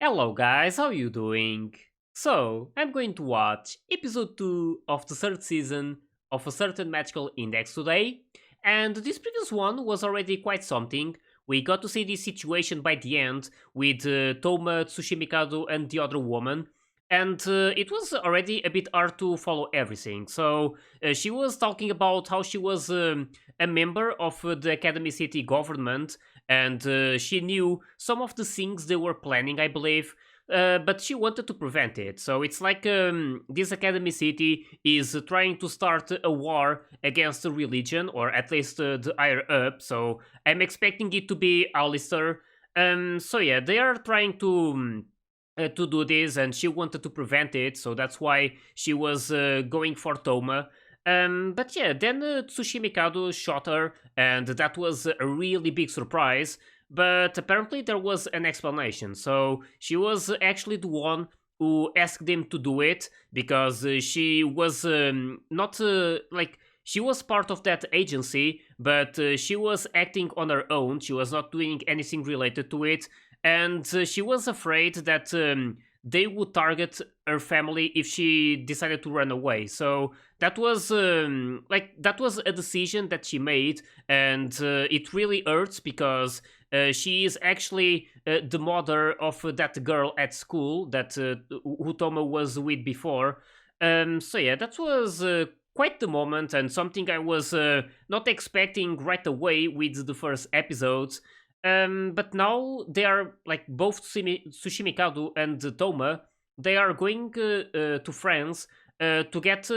Hello guys, how you doing? So, I'm going to watch episode 2 of the third season of a certain magical index today, and this previous one was already quite something. We got to see this situation by the end with Toma, Tsushimikado, and the other woman, and it was already a bit hard to follow everything. So, she was talking about how she was a member of the Academy City government and she knew some of the things they were planning, I believe. But she wanted to prevent it. So it's like this Academy City is trying to start a war against the religion, or at least the higher up. So I'm expecting it to be Alistair. So yeah, they are trying to do this, and she wanted to prevent it. So that's why she was going for Toma. But yeah, then Tsushimikado shot her, and that was a really big surprise. But apparently, there was an explanation. So she was actually the one who asked him to do it because she was not like she was part of that agency, but she was acting on her own. She was not doing anything related to it, and she was afraid that they would target her family if she decided to run away. So that was that was a decision that she made, and it really hurts because she is actually the mother of that girl at school that who Toma was with before. So yeah, that was quite the moment and something I was not expecting right away with the first episodes. But now they are like both Tsushimikado and Toma. They are going to France to get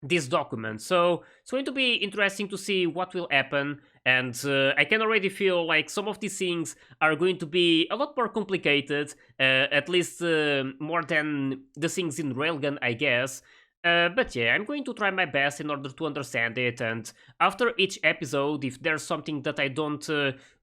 this document. So it's going to be interesting to see what will happen. And I can already feel like some of these things are going to be a lot more complicated, at least more than the things in Railgun, I guess. But yeah, I'm going to try my best in order to understand it. And after each episode, if there's something that I don't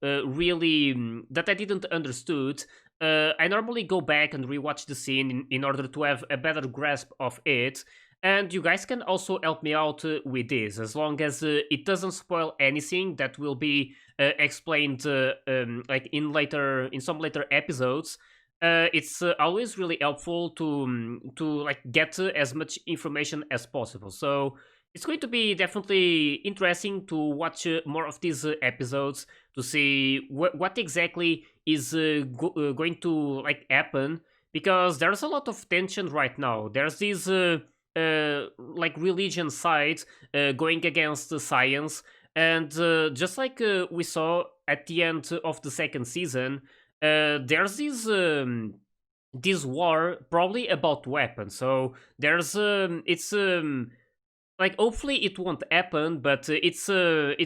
really that I didn't understood, I normally go back and rewatch the scene in order to have a better grasp of it. And you guys can also help me out with this, as long as it doesn't spoil anything that will be explained like in some later episodes. It's always really helpful to like get as much information as possible. So it's going to be definitely interesting to watch more of these episodes to see what exactly is going to like happen, because there's a lot of tension right now. There's this like religion side going against the science, and just like we saw at the end of the second season, there's this war probably about weapons. So there's it's like hopefully it won't happen, but it's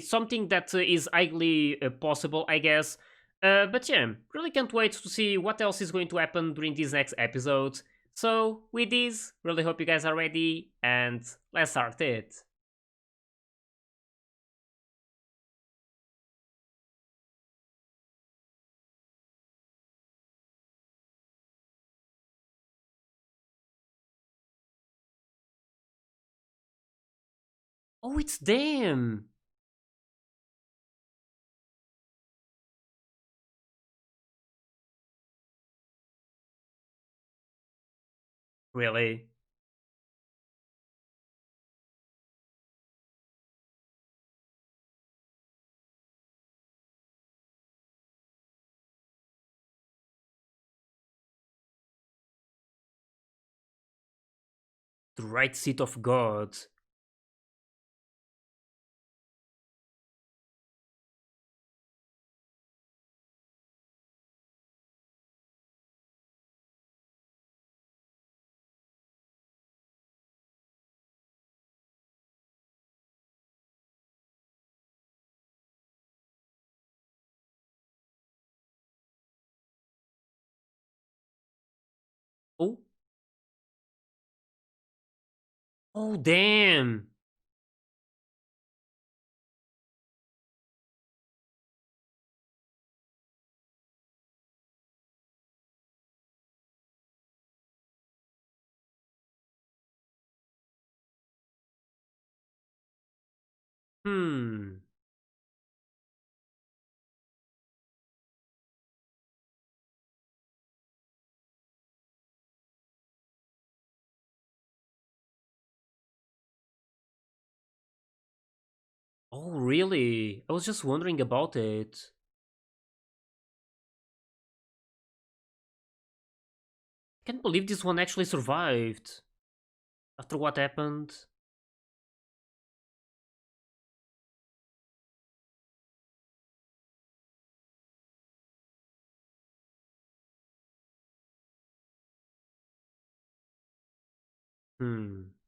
something that is highly possible, I guess. But yeah, really can't wait to see what else is going to happen during these next episodes. So with this, really hope you guys are ready, and let's start it. Oh, it's them! Really? The right seat of God. Oh, oh, damn! Hmm. really? I was just wondering about it. Can't believe this one actually survived after what happened. Hmm.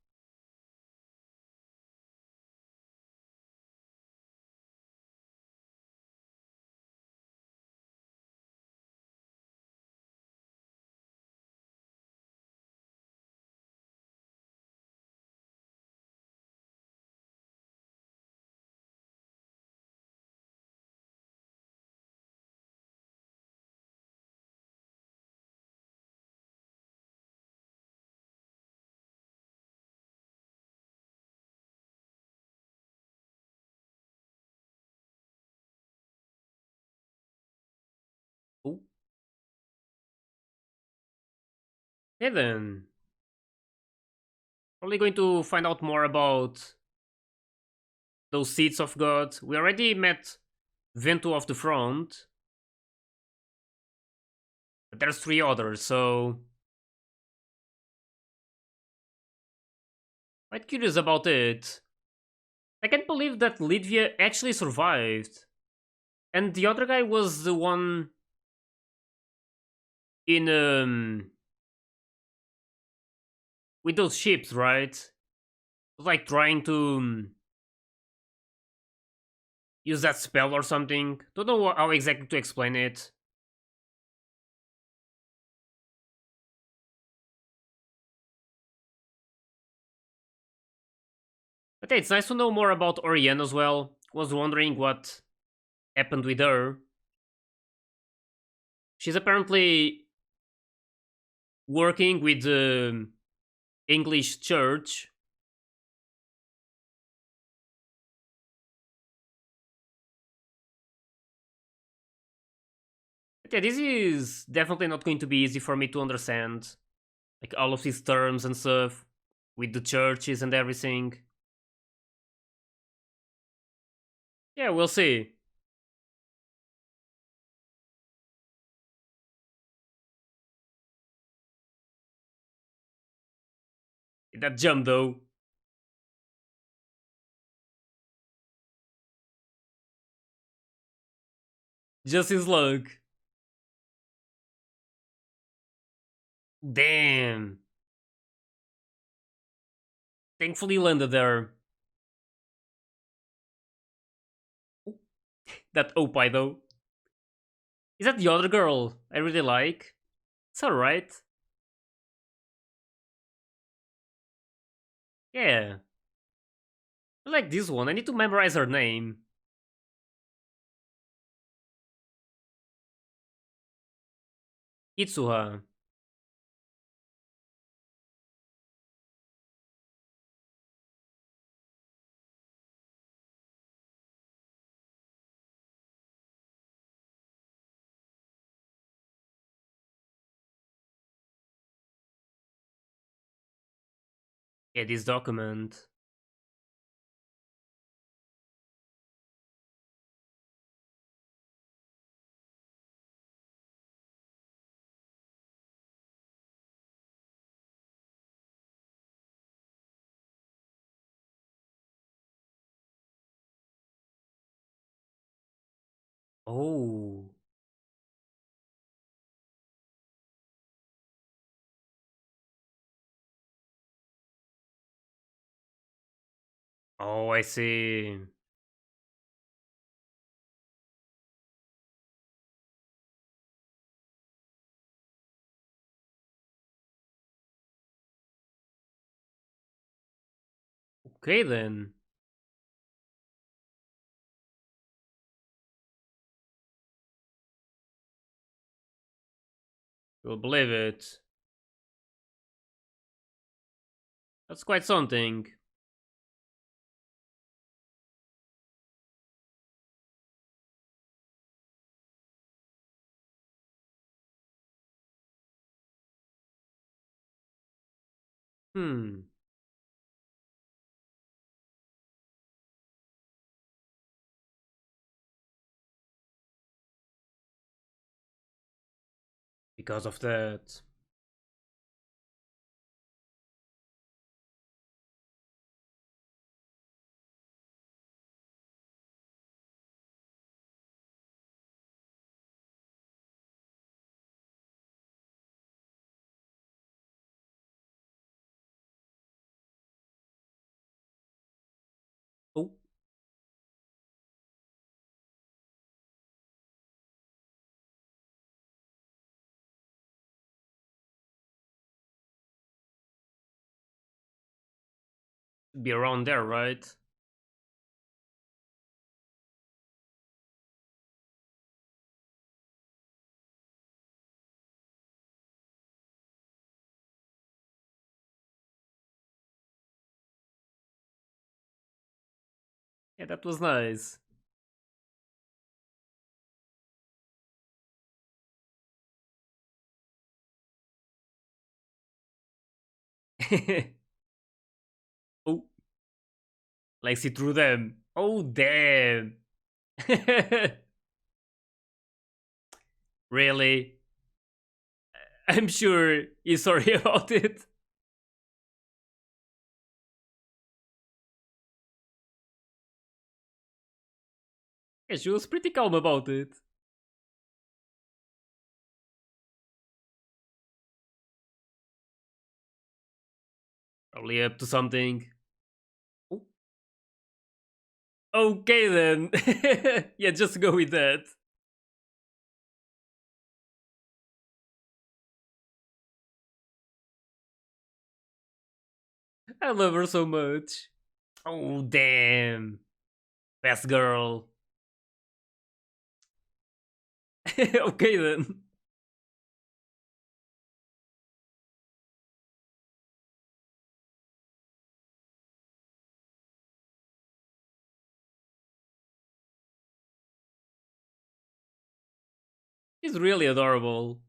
Oh, hey then. Probably going to find out more about those seeds of God. We already met Vento of the Front, but there's three others, so quite curious about it. I can't believe that Lidvia actually survived. And the other guy was the one in with those ships, right? Like trying to use that spell or something. Don't know how exactly to explain it. But hey, it's nice to know more about Oriane as well. Was wondering what happened with her. She's apparently working with the English church. But yeah, this is definitely not going to be easy for me to understand. Like all of these terms and stuff with the churches and everything. Yeah, we'll see. That jump though, just his luck. Damn. Thankfully landed there. That Opie though. Is that the other girl I really like? It's alright. Yeah. I like this one. I need to memorize her name. Itsuha. Yeah, this document. Oh. Oh, I see. Okay then. You'll believe it. That's quite something. Hmm. because of that. Oh, be around there, right? Yeah, that was nice. Oh, like see through them. Oh, damn. Really? I'm sure he's sorry about it. Yeah, she was pretty calm about it. Probably up to something. Oh, okay then. Yeah, just go with that. I love her so much. Oh, damn. Best girl. Okay then. She's really adorable.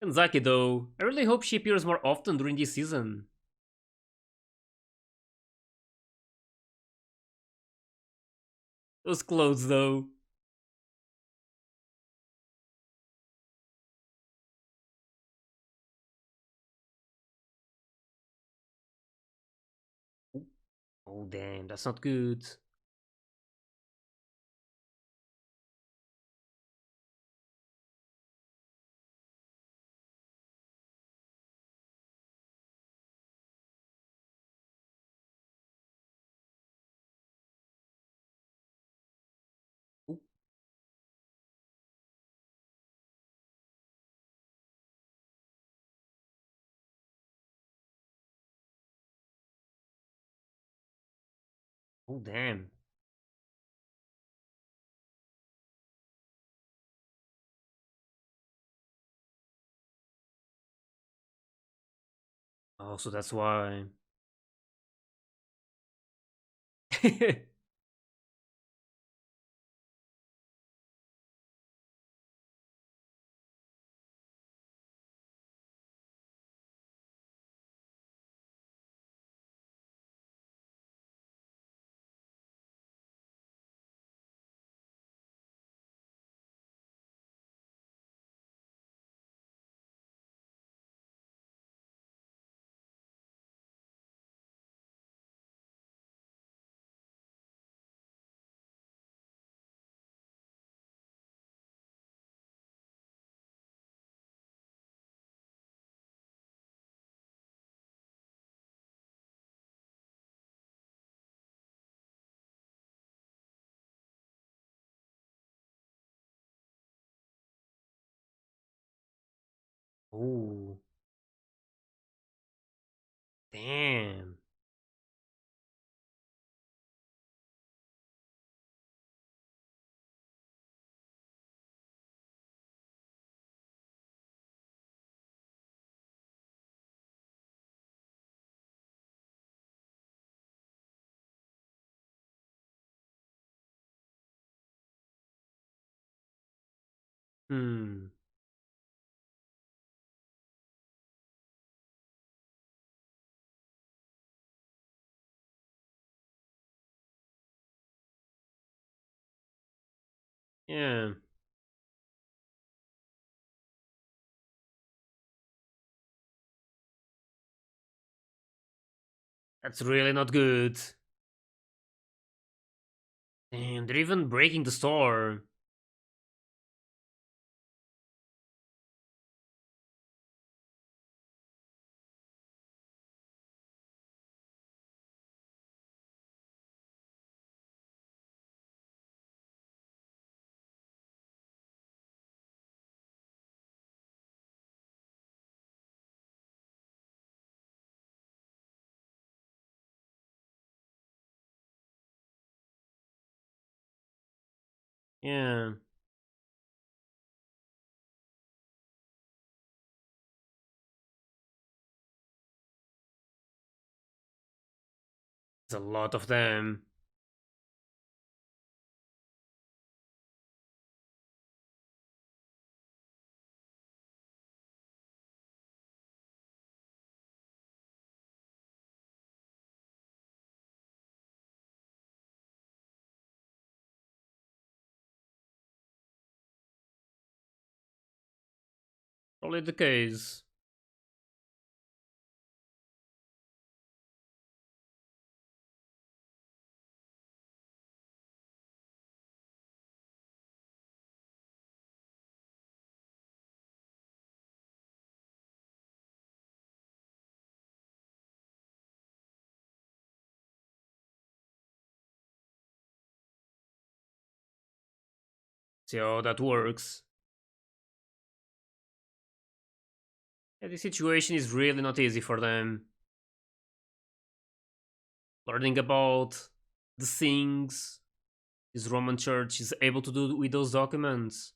And Zaki though, I really hope she appears more often during this season. Those clothes though. Oh damn, that's not good. Oh damn. Oh, so that's why. Oh, damn. Hmm. Yeah, that's really not good. Damn, they're even breaking the store. Yeah, there's a lot of them. Probably the case. See how that works. Yeah, the situation is really not easy for them. Learning about the things this Roman Church is able to do with those documents.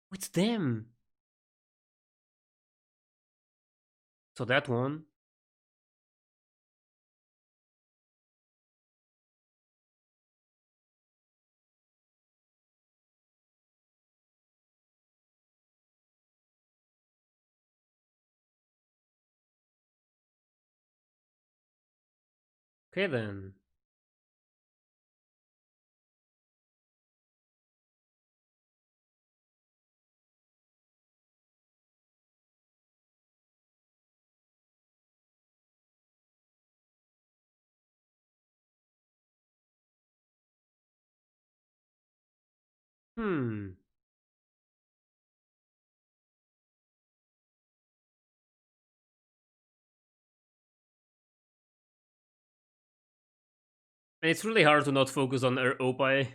With them. So that one. Okay then. Hmm. And it's really hard to not focus on her Opie.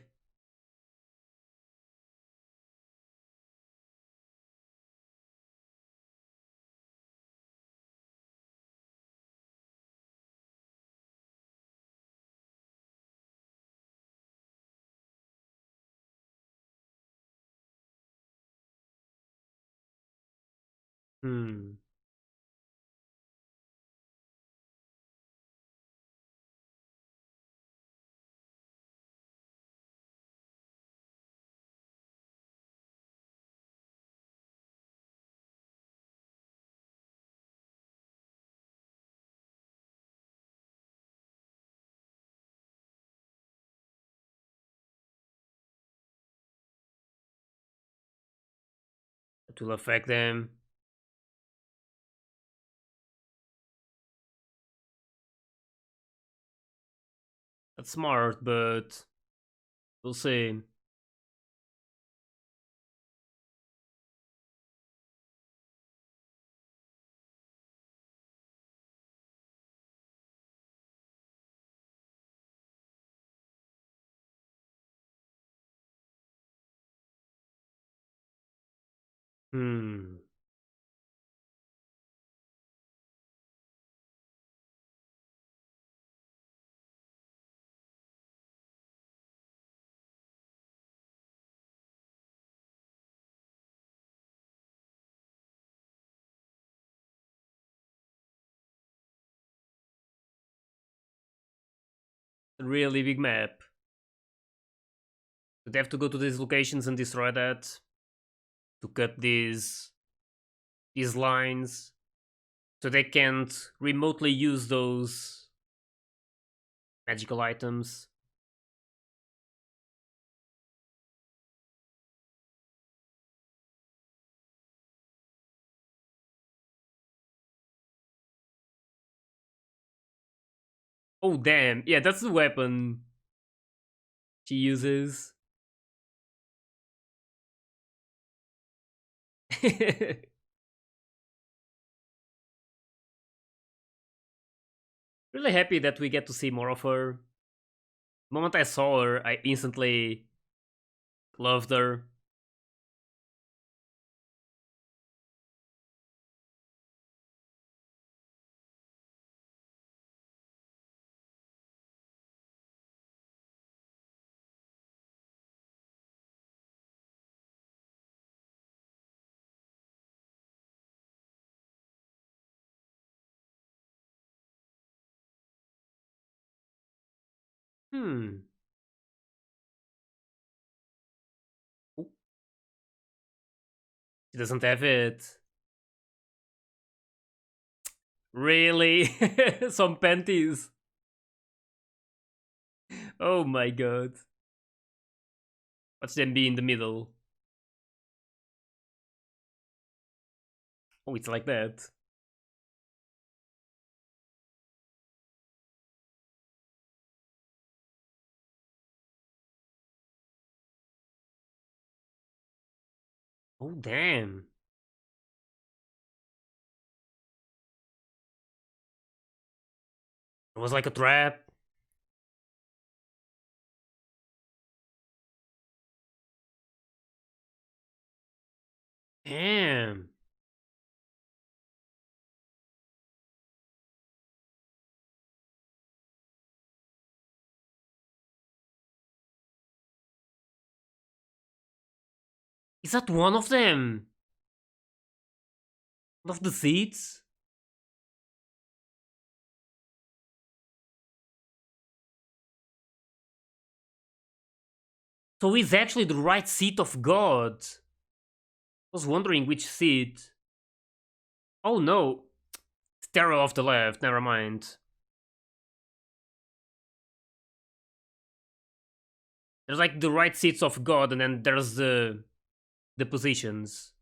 Hmm. It will affect them. That's smart, but we'll see. Hmm. Really big map. They have to go to these locations and destroy that to cut these lines so they can't remotely use those magical items. Oh damn. Yeah, that's the weapon she uses. Really happy that we get to see more of her. The moment I saw her, I instantly loved her. Hmm. Oh, she doesn't have it. Really? Some panties. Oh my god. Watch them be in the middle. Oh, it's like that. Oh, damn. It was like a trap. Damn. Is that one of them? One of the seats? So he's actually the right seat of God. I was wondering which seat. Oh no. It's TERRA off the left, never mind. There's like the right seats of God and then there's the positions.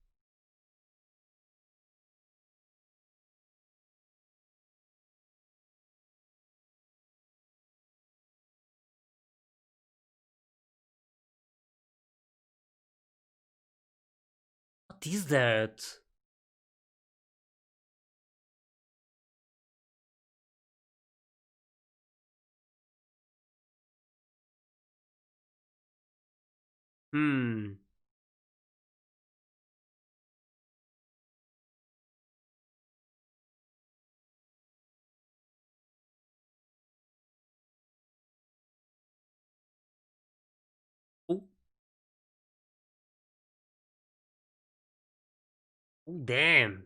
What is that? Hmm. Oh, oh damn.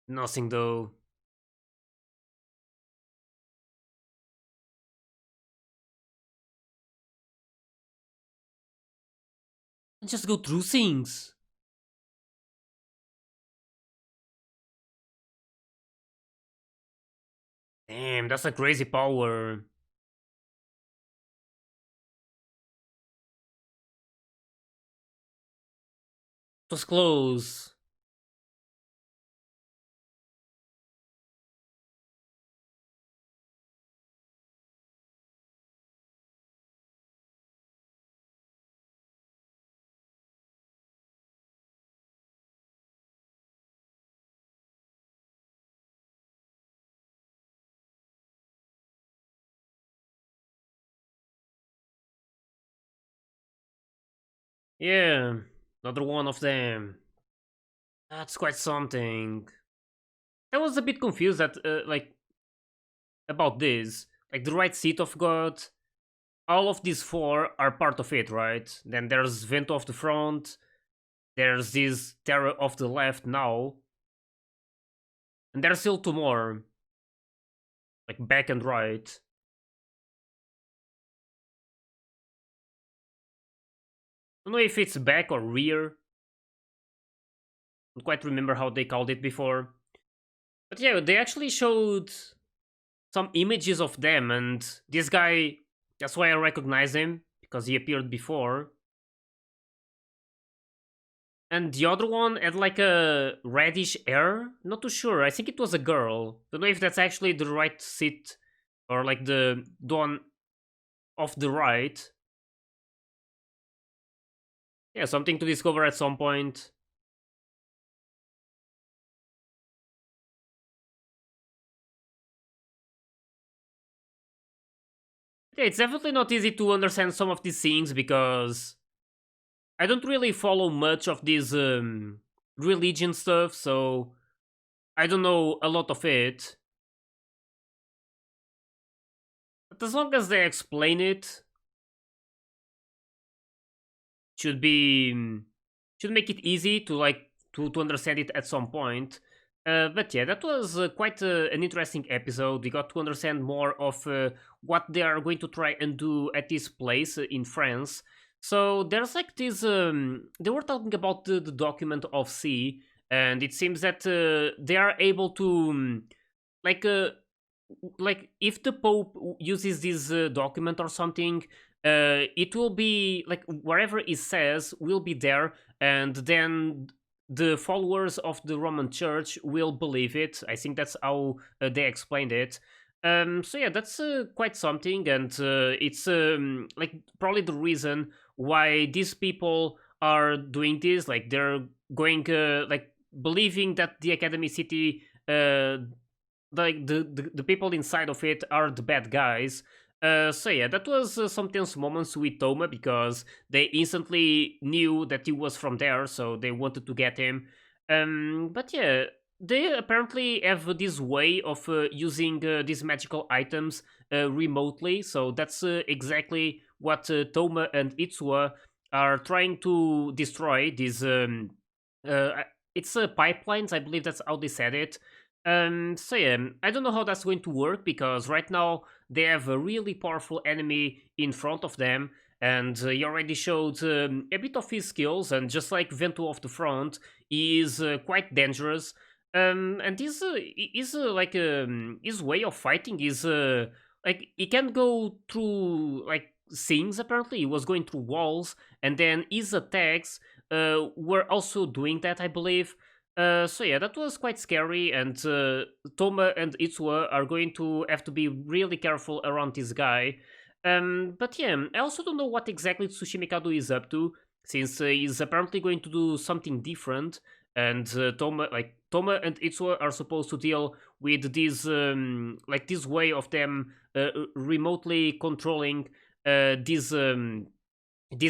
Nothing though. Just go through things. Damn, that's a crazy power. It was close. Yeah, another one of them. That's quite something. I was a bit confused that, about this. Like the right seat of God, all of these four are part of it, right? Then there's Vento of the front, there's this Terra of the left now, and there's still two more, like back and right. I don't know if it's back or rear. Don't quite remember how they called it before. But yeah, they actually showed some images of them, and this guy, that's why I recognize him, because he appeared before. And the other one had like a reddish hair. Not too sure. I think it was a girl. Don't know if that's actually the right seat or like the one off the right. Yeah, something to discover at some point. Yeah, it's definitely not easy to understand some of these things because I don't really follow much of this religion stuff, so I don't know a lot of it. But as long as they explain it, should be should make it easy to like to understand it at some point. But yeah, that was quite an interesting episode. We got to understand more of what they are going to try and do at this place in France. So there's like this. They were talking about the document of C, and it seems that they are able to like uh, like if the Pope uses this document or something, it will be like wherever it says will be there, and then the followers of the Roman Church will believe it. I think that's how they explained it. So yeah, that's quite something, and it's like probably the reason why these people are doing this. Like they're going like believing that the Academy City like the people inside of it are the bad guys. So yeah, that was some tense moments with Toma because they instantly knew that he was from there, so they wanted to get him. But yeah, they apparently have this way of using these magical items remotely, so that's exactly what Toma and Itsuo are trying to destroy. These it's pipelines, I believe that's how they said it. So yeah, I don't know how that's going to work because right now they have a really powerful enemy in front of them, and he already showed a bit of his skills. And just like Vento of the front, he is quite dangerous. And his way of fighting is like he can go through like things. Apparently, he was going through walls, and then his attacks were also doing that, I believe. So yeah, that was quite scary, and Toma and Itsuo are going to have to be really careful around this guy. But yeah, I also don't know what exactly Tsushimikado is up to, since he's apparently going to do something different, and Toma and Itsuo are supposed to deal with this like this way of them remotely controlling these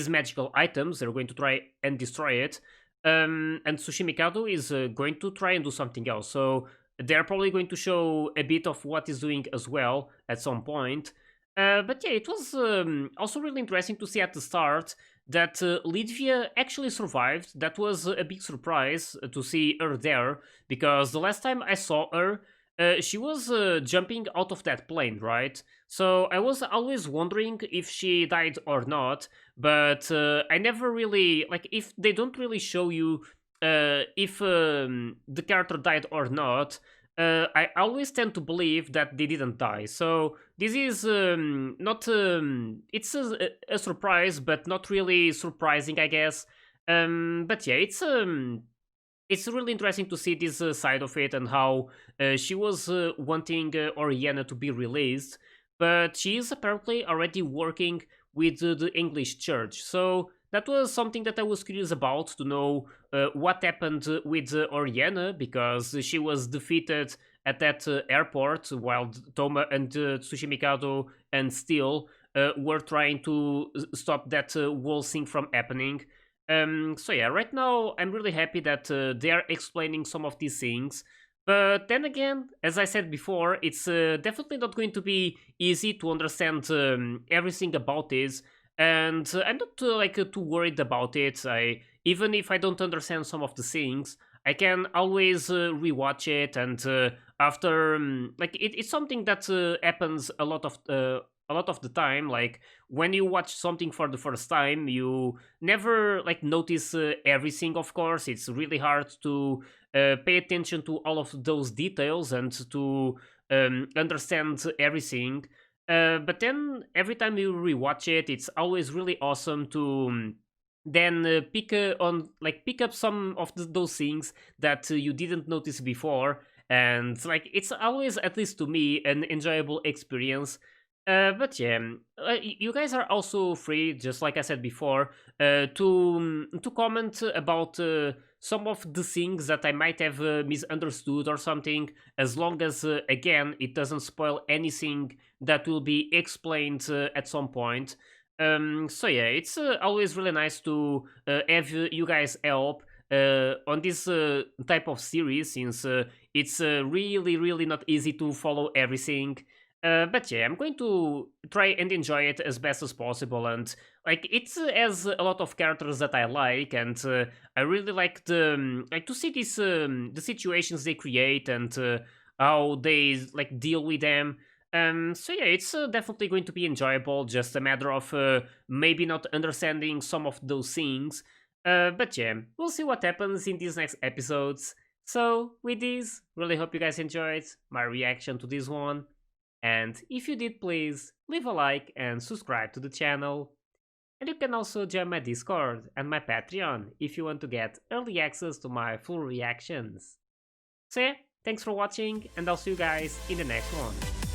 magical items. They're going to try and destroy it. And Tsushimikado is going to try and do something else. So they're probably going to show a bit of what he's doing as well at some point. But yeah, it was also really interesting to see at the start that Lidvia actually survived. That was a big surprise to see her there because the last time I saw her, she was jumping out of that plane, right? So I was always wondering if she died or not, but I never really like if they don't really show you if the character died or not. I always tend to believe that they didn't die. So this is not. It's a surprise, but not really surprising, I guess. But yeah, it's really interesting to see this side of it and how she was wanting Oriana to be released, but she is apparently already working with the English church. So that was something that I was curious about to know what happened with Oriana because she was defeated at that airport while Toma and Tsushimikado and Steel were trying to stop that whole thing from happening. So yeah, right now I'm really happy that they are explaining some of these things. But then again, as I said before, it's definitely not going to be easy to understand everything about this. And I'm not too worried about it. I Even if I don't understand some of the things, I can always rewatch it. And after it's something that happens a lot of the time. Like when you watch something for the first time, you never notice everything. Of course, it's really hard to pay attention to all of those details and to understand everything. But then every time you rewatch it, it's always really awesome to then pick up some of those things that you didn't notice before. And it's always, at least to me, an enjoyable experience. But yeah, you guys are also free, just like I said before, to comment about some of the things that I might have misunderstood or something, as long as again it doesn't spoil anything that will be explained at some point. So yeah, it's always really nice to have you guys help on this type of series, since it's really not easy to follow everything. But yeah, I'm going to try and enjoy it as best as possible. And it has a lot of characters that I like, and I really like to see this the situations they create, and how they deal with them. So yeah, it's definitely going to be enjoyable. Just a matter of maybe not understanding some of those things. But yeah, we'll see what happens in these next episodes. So with this, really hope you guys enjoyed my reaction to this one. And if you did, please leave a like and subscribe to the channel. And you can also join my Discord and my Patreon if you want to get early access to my full reactions. So yeah, thanks for watching, and I'll see you guys in the next one.